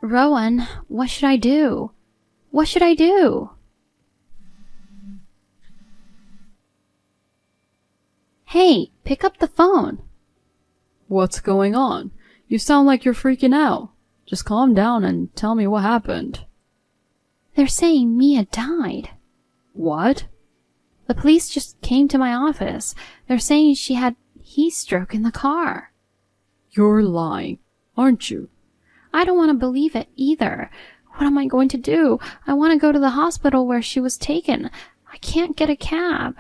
Rowan, what should I do? What should I do? Hey, pick up the phone. What's going on? You sound like you're freaking out. Just calm down and tell me what happened. They're saying Mia died. What? The police just came to my office. They're saying she had heat stroke in the car. You're lying, aren't you? I don't want to believe it either. What am I going to do? I want to go to the hospital where she was taken. I can't get a cab.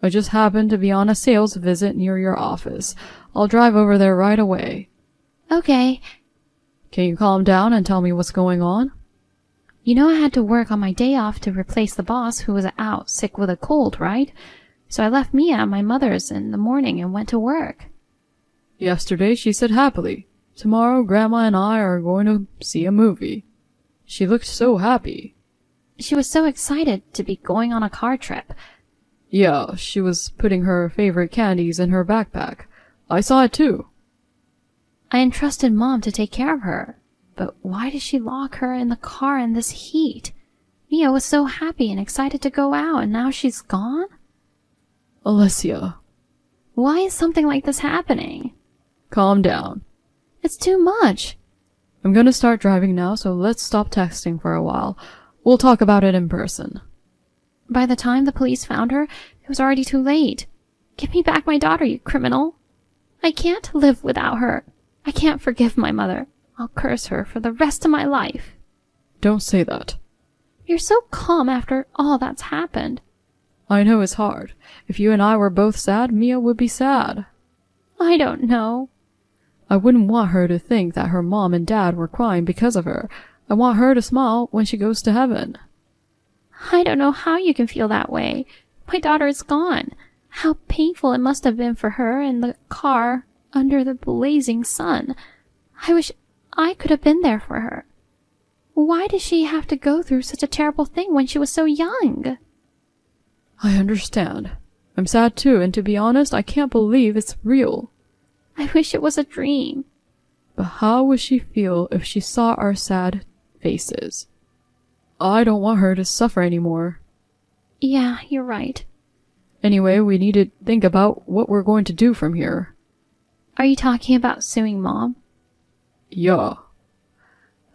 I just happened to be on a sales visit near your office. I'll drive over there right away. Okay. Can you calm down and tell me what's going on? You know I had to work on my day off to replace the boss who was out sick with a cold, right? So I left Mia at my mother's in the morning and went to work. Yesterday she said happily, "Tomorrow Grandma and I are going to see a movie." She looked so happy. She was so excited to be going on a car trip. Yeah, she was putting her favorite candies in her backpack. I saw it too. I entrusted Mom to take care of her. But why did she lock her in the car in this heat? Mia was so happy and excited to go out, and now she's gone? Alicia. Why is something like this happening? Calm down. It's too much. I'm gonna start driving now, so let's stop texting for a while. We'll talk about it in person. By the time the police found her, it was already too late. Give me back my daughter, you criminal. I can't live without her. I can't forgive my mother. I'll curse her for the rest of my life. Don't say that. You're so calm after all that's happened. I know it's hard. If you and I were both sad, Mia would be sad. I don't know. I wouldn't want her to think that her mom and dad were crying because of her. I want her to smile when she goes to heaven. I don't know how you can feel that way. My daughter is gone. How painful it must have been for her in the car under the blazing sun. I wish I could have been there for her. Why did she have to go through such a terrible thing when she was so young? I understand. I'm sad too, and to be honest, I can't believe it's real. I wish it was a dream. But how would she feel if she saw our sad faces? I don't want her to suffer anymore. Yeah, you're right. Anyway, we need to think about what we're going to do from here. Are you talking about suing Mom? Yeah.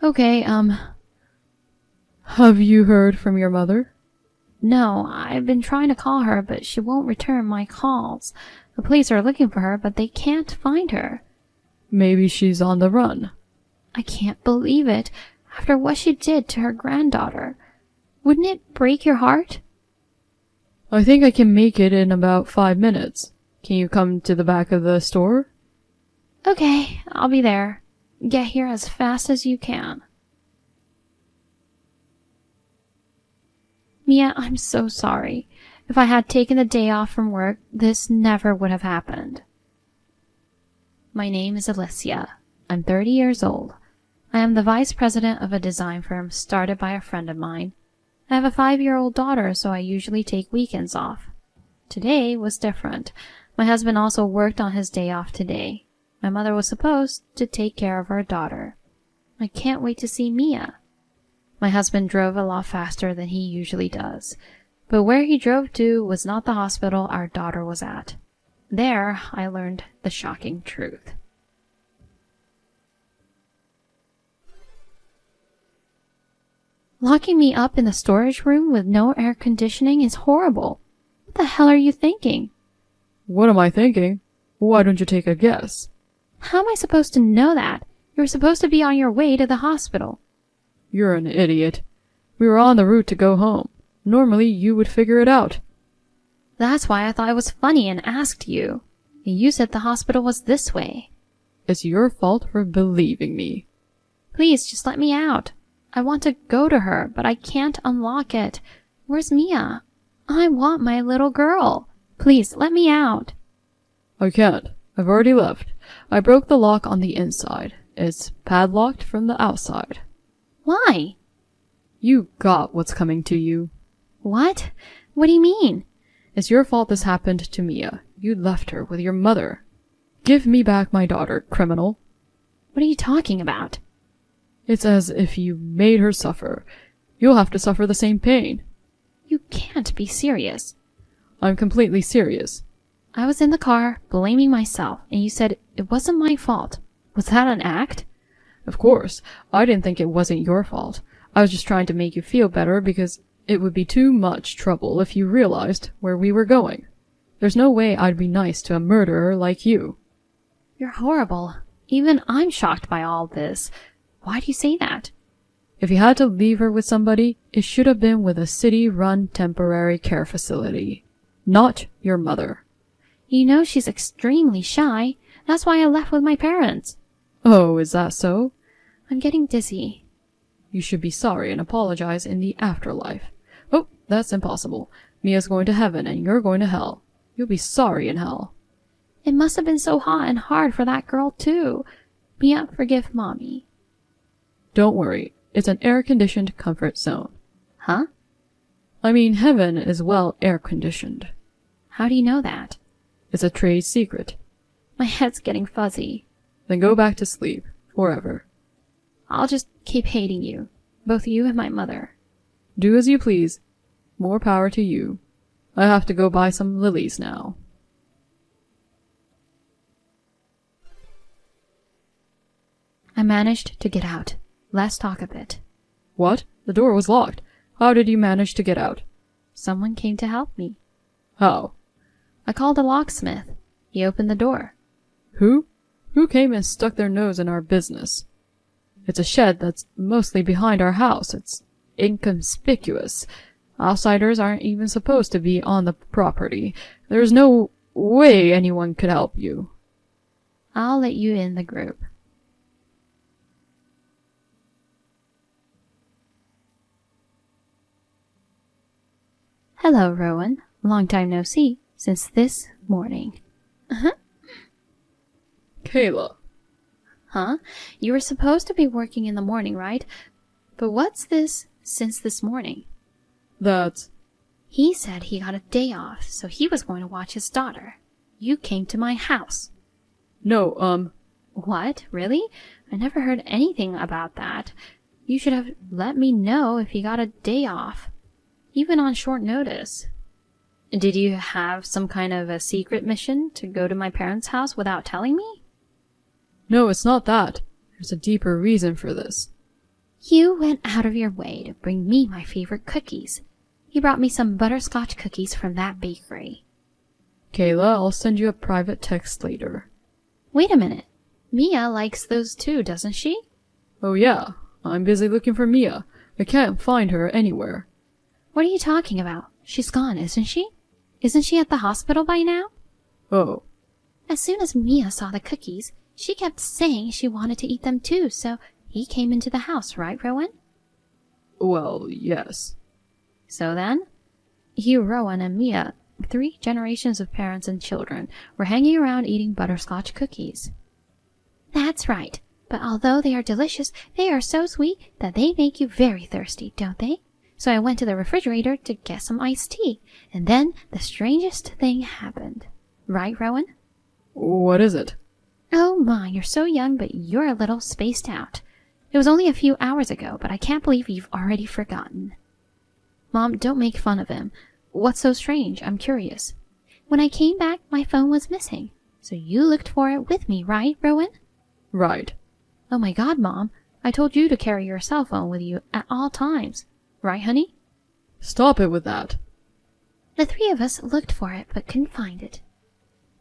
Okay, Have you heard from your mother? No, I've been trying to call her, but she won't return my calls. The police are looking for her, but they can't find her. Maybe she's on the run. I can't believe it. After what she did to her granddaughter. Wouldn't it break your heart? I think I can make it in about 5 minutes. Can you come to the back of the store? Okay, I'll be there. Get here as fast as you can. Mia, I'm so sorry. If I had taken the day off from work, this never would have happened. My name is Alicia. I'm 30 years old. I am the vice president of a design firm started by a friend of mine. I have a 5-year-old daughter, so I usually take weekends off. Today was different. My husband also worked on his day off today. My mother was supposed to take care of our daughter. I can't wait to see Mia. My husband drove a lot faster than he usually does, but where he drove to was not the hospital our daughter was at. There, I learned the shocking truth. Locking me up in the storage room with no air conditioning is horrible. What the hell are you thinking? What am I thinking? Why don't you take a guess? How am I supposed to know that? You were supposed to be on your way to the hospital. You're an idiot. We were on the route to go home. Normally, you would figure it out. That's why I thought it was funny and asked you. You said the hospital was this way. It's your fault for believing me. Please, just let me out. I want to go to her, but I can't unlock it. Where's Mia? I want my little girl. Please, let me out. I can't. I've already left. I broke the lock on the inside. It's padlocked from the outside. Why? You got what's coming to you. What? What do you mean? It's your fault this happened to Mia. You left her with your mother. Give me back my daughter, criminal. What are you talking about? It's as if you made her suffer. You'll have to suffer the same pain. You can't be serious. I'm completely serious. I was in the car, blaming myself, and you said it wasn't my fault. Was that an act? Of course, I didn't think it wasn't your fault. I was just trying to make you feel better because it would be too much trouble if you realized where we were going. There's no way I'd be nice to a murderer like you. You're horrible. Even I'm shocked by all this. Why do you say that? If you had to leave her with somebody, it should have been with a city-run temporary care facility. Not your mother. You know she's extremely shy. That's why I left with my parents. Oh, is that so? I'm getting dizzy. You should be sorry and apologize in the afterlife. Oh, that's impossible. Mia's going to heaven and you're going to hell. You'll be sorry in hell. It must have been so hot and hard for that girl, too. Mia, forgive Mommy. Don't worry. It's an air-conditioned comfort zone. Huh? I mean, heaven is well air-conditioned. How do you know that? It's a trade secret. My head's getting fuzzy. Then go back to sleep. Forever. I'll just keep hating you. Both you and my mother. Do as you please. More power to you. I have to go buy some lilies now. I managed to get out. Let's talk a bit. What? The door was locked. How did you manage to get out? Someone came to help me. How? I called a locksmith. He opened the door. Who? Who came and stuck their nose in our business? It's a shed that's mostly behind our house. It's inconspicuous. Outsiders aren't even supposed to be on the property. There's no way anyone could help you. I'll let you in the group. Hello, Rowan. Long time no see, since this morning. Kayla. Huh? You were supposed to be working in the morning, right? But what's this since this morning? That's... He said he got a day off, so he was going to watch his daughter. You came to my house. No, What? Really? I never heard anything about that. You should have let me know if he got a day off. Even on short notice. Did you have some kind of a secret mission to go to my parents' house without telling me? No, it's not that. There's a deeper reason for this. You went out of your way to bring me my favorite cookies. You brought me some butterscotch cookies from that bakery. Kayla, I'll send you a private text later. Wait a minute. Mia likes those too, doesn't she? Oh yeah, I'm busy looking for Mia. I can't find her anywhere. What are you talking about? She's gone, isn't she? Isn't she at the hospital by now? Oh. As soon as Mia saw the cookies, she kept saying she wanted to eat them too, so he came into the house, right, Rowan? Well, yes. So then, you, Rowan, and Mia, 3 generations of parents and children, were hanging around eating butterscotch cookies. That's right, but although they are delicious, they are so sweet that they make you very thirsty, don't they? So I went to the refrigerator to get some iced tea, and then the strangest thing happened. Right, Rowan? What is it? Oh my, you're so young, but you're a little spaced out. It was only a few hours ago, but I can't believe you've already forgotten. Mom, don't make fun of him. What's so strange? I'm curious. When I came back, my phone was missing. So you looked for it with me, right, Rowan? Right. Oh my God, Mom. I told you to carry your cell phone with you at all times. Right, honey? Stop it with that. The 3 of us looked for it, but couldn't find it.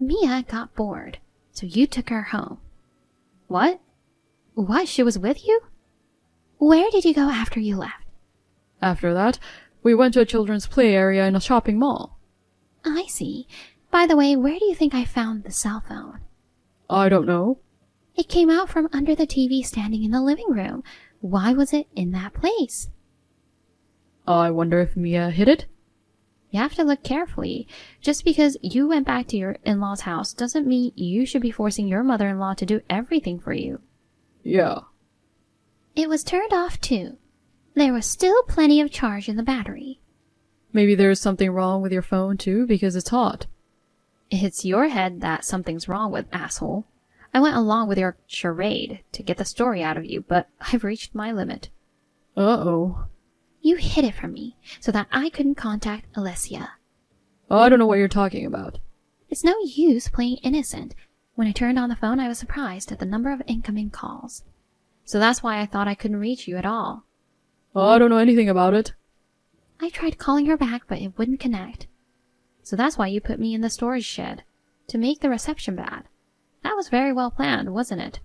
Mia got bored, so you took her home. What? What? She was with you? Where did you go after you left? After that, we went to a children's play area in a shopping mall. I see. By the way, where do you think I found the cell phone? I don't know. It came out from under the TV standing in the living room. Why was it in that place? I wonder if Mia hid it? You have to look carefully. Just because you went back to your in-law's house doesn't mean you should be forcing your mother-in-law to do everything for you. Yeah. It was turned off too. There was still plenty of charge in the battery. Maybe there's something wrong with your phone too because it's hot. It hits your head that something's wrong with, asshole. I went along with your charade to get the story out of you, but I've reached my limit. Uh-oh. You hid it from me so that I couldn't contact Alessia. I don't know what you're talking about. It's no use playing innocent. When I turned on the phone, I was surprised at the number of incoming calls. So that's why I thought I couldn't reach you at all. I don't know anything about it. I tried calling her back, but it wouldn't connect. So that's why you put me in the storage shed, to make the reception bad. That was very well planned, wasn't it?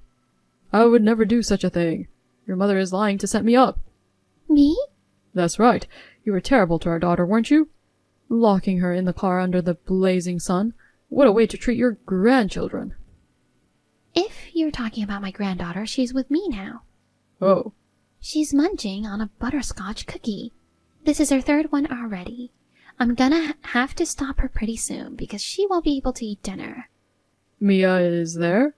I would never do such a thing. Your mother is lying to set me up. Me? That's right. You were terrible to our daughter, weren't you? Locking her in the car under the blazing sun. What a way to treat your grandchildren. If you're talking about my granddaughter, she's with me now. Oh. She's munching on a butterscotch cookie. This is her third one already. I'm gonna have to stop her pretty soon because she won't be able to eat dinner. Mia is there?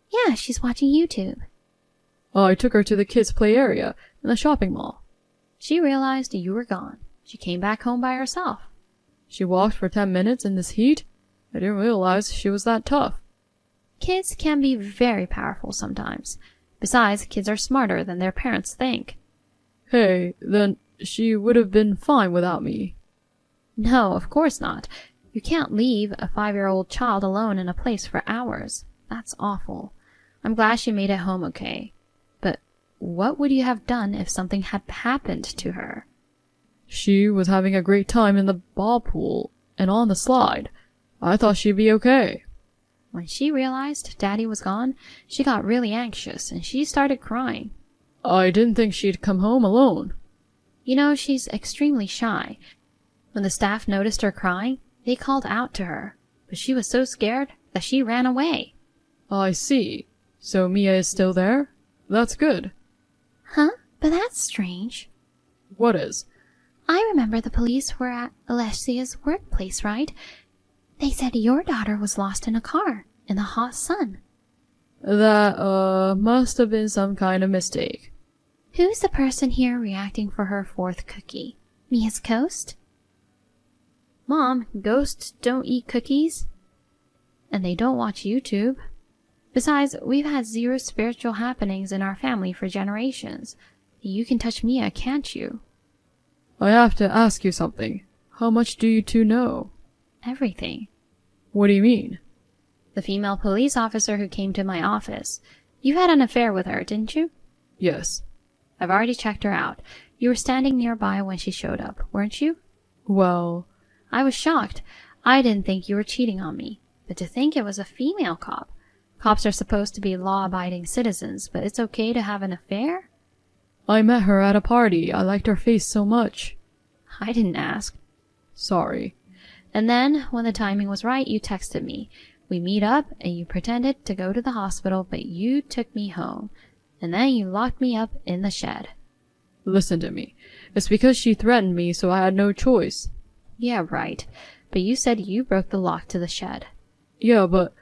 Yeah, she's watching YouTube. I took her to the kids' play area in the shopping mall. She realized you were gone. She came back home by herself. She walked for 10 minutes in this heat? I didn't realize she was that tough. Kids can be very powerful sometimes. Besides, kids are smarter than their parents think. Hey, then she would have been fine without me. No, of course not. You can't leave a 5-year-old child alone in a place for hours. That's awful. I'm glad she made it home okay. But what would you have done if something had happened to her? She was having a great time in the ball pool and on the slide. I thought she'd be okay. When she realized Daddy was gone, she got really anxious and she started crying. I didn't think she'd come home alone. You know, she's extremely shy. When the staff noticed her crying, they called out to her, but she was so scared that she ran away. I see. So Mia is still there? That's good. Huh? But that's strange. What is? I remember the police were at Alessia's workplace, right? They said your daughter was lost in a car in the hot sun. That, must have been some kind of mistake. Who's the person here reacting for her 4th cookie? Mia's ghost? Mom, ghosts don't eat cookies. And they don't watch YouTube. Besides, we've had 0 spiritual happenings in our family for generations. You can touch Mia, can't you? I have to ask you something. How much do you two know? Everything. What do you mean? The female police officer who came to my office. You had an affair with her, didn't you? Yes. I've already checked her out. You were standing nearby when she showed up, weren't you? Well... I was shocked. I didn't think you were cheating on me. But to think it was a female cop. Cops are supposed to be law-abiding citizens, but it's okay to have an affair? I met her at a party. I liked her face so much. I didn't ask. Sorry. And then, when the timing was right, you texted me. We meet up, and you pretended to go to the hospital, but you took me home. And then you locked me up in the shed. Listen to me. It's because she threatened me, so I had no choice. Yeah, right. But you said you broke the lock to the shed. Yeah, but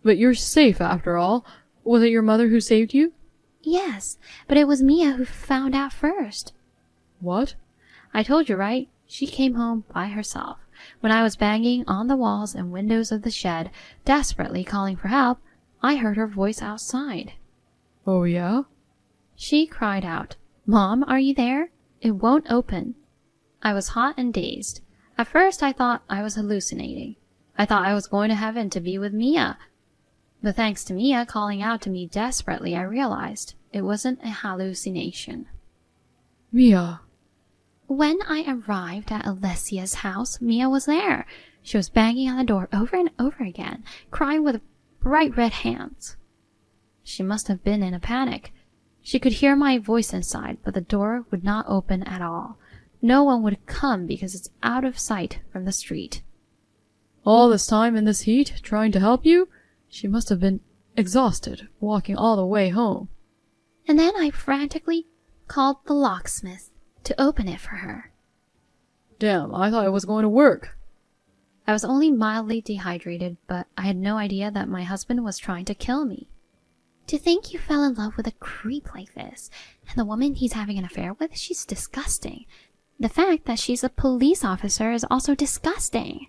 you're safe after all. Was it your mother who saved you? Yes, but it was Mia who found out first. What? I told you, right? She came home by herself. When I was banging on the walls and windows of the shed, desperately calling for help, I heard her voice outside. Oh, yeah? She cried out, "Mom, are you there? It won't open." I was hot and dazed. At first, I thought I was hallucinating. I thought I was going to heaven to be with Mia. But thanks to Mia calling out to me desperately, I realized it wasn't a hallucination. Mia. When I arrived at Alessia's house, Mia was there. She was banging on the door over and over again, crying with bright red hands. She must have been in a panic. She could hear my voice inside, but the door would not open at all. No one would come because it's out of sight from the street. All this time in this heat, trying to help you? She must have been exhausted, walking all the way home. And then I frantically called the locksmith to open it for her. Damn, I thought it was going to work. I was only mildly dehydrated, but I had no idea that my husband was trying to kill me. To think you fell in love with a creep like this, and the woman he's having an affair with, she's disgusting. The fact that she's a police officer is also disgusting.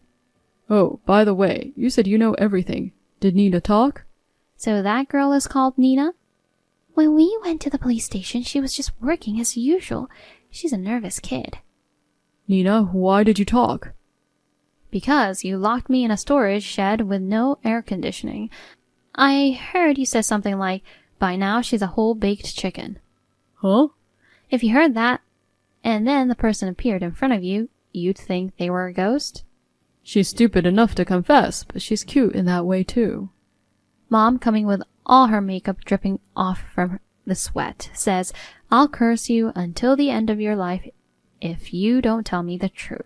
Oh, by the way, you said you know everything. Did Nina talk? So that girl is called Nina? When we went to the police station, she was just working as usual. She's a nervous kid. Nina, why did you talk? Because you locked me in a storage shed with no air conditioning. I heard you said something like, by now she's a whole baked chicken. Huh? If you heard that, and then the person appeared in front of you, you'd think they were a ghost? She's stupid enough to confess, but she's cute in that way too. Mom, coming with all her makeup dripping off from the sweat, says, I'll curse you until the end of your life if you don't tell me the truth.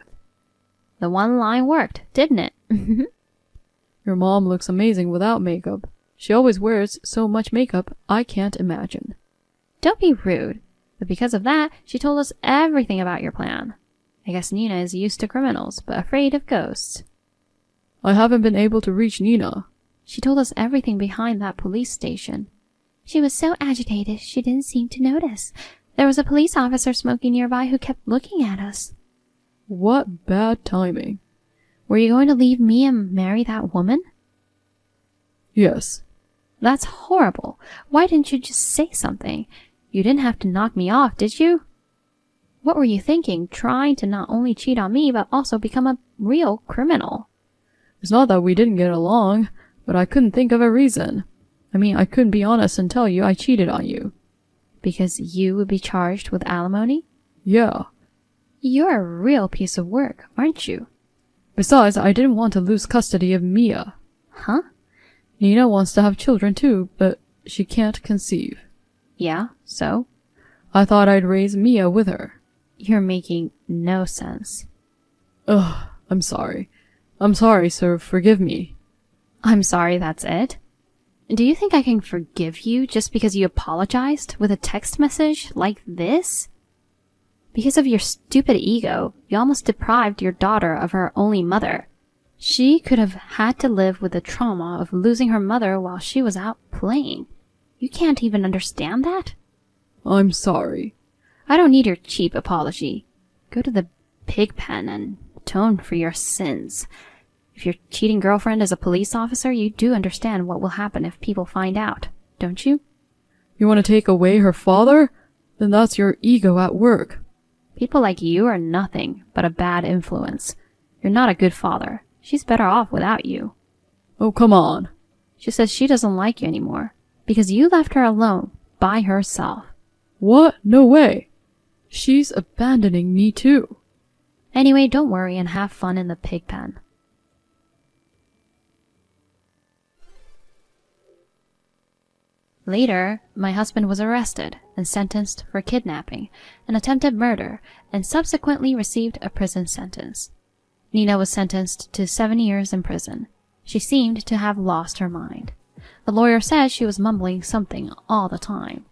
The one line worked, didn't it? Your mom looks amazing without makeup. She always wears so much makeup, I can't imagine. Don't be rude. But because of that, she told us everything about your plan. I guess Nina is used to criminals, but afraid of ghosts. I haven't been able to reach Nina. She told us everything behind that police station. She was so agitated she didn't seem to notice. There was a police officer smoking nearby who kept looking at us. What bad timing. Were you going to leave me and marry that woman? Yes. That's horrible. Why didn't you just say something? You didn't have to knock me off, did you? What were you thinking, trying to not only cheat on me, but also become a real criminal? It's not that we didn't get along, but I couldn't think of a reason. I mean, I couldn't be honest and tell you I cheated on you. Because you would be charged with alimony? Yeah. You're a real piece of work, aren't you? Besides, I didn't want to lose custody of Mia. Huh? Nina wants to have children too, but she can't conceive. Yeah, so? I thought I'd raise Mia with her. You're making no sense. Ugh, I'm sorry. I'm sorry, sir. Forgive me. I'm sorry, that's it? Do you think I can forgive you just because you apologized with a text message like this? Because of your stupid ego, you almost deprived your daughter of her only mother. She could have had to live with the trauma of losing her mother while she was out playing. You can't even understand that? I'm sorry. I don't need your cheap apology. Go to the pig pen and atone for your sins. If your cheating girlfriend is a police officer, you do understand what will happen if people find out, don't you? You want to take away her father? Then that's your ego at work. People like you are nothing but a bad influence. You're not a good father. She's better off without you. Oh, come on. She says she doesn't like you anymore because you left her alone by herself. What? No way. She's abandoning me too. Anyway, don't worry and have fun in the pig pen. Later, my husband was arrested and sentenced for kidnapping and attempted murder and subsequently received a prison sentence. Nina was sentenced to 7 years in prison. She seemed to have lost her mind. The lawyer said she was mumbling something all the time.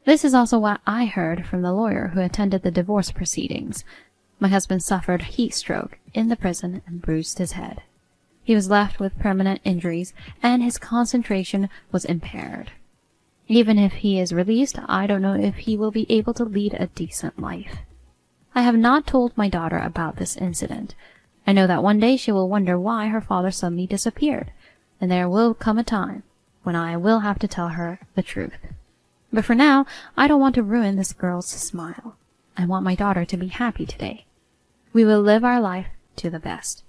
This is also what I heard from the lawyer who attended the divorce proceedings. My husband suffered heat stroke in the prison and bruised his head. He was left with permanent injuries and his concentration was impaired. Even if he is released, I don't know if he will be able to lead a decent life. I have not told my daughter about this incident. I know that one day she will wonder why her father suddenly disappeared, and there will come a time when I will have to tell her the truth. But for now, I don't want to ruin this girl's smile. I want my daughter to be happy today. We will live our life to the best.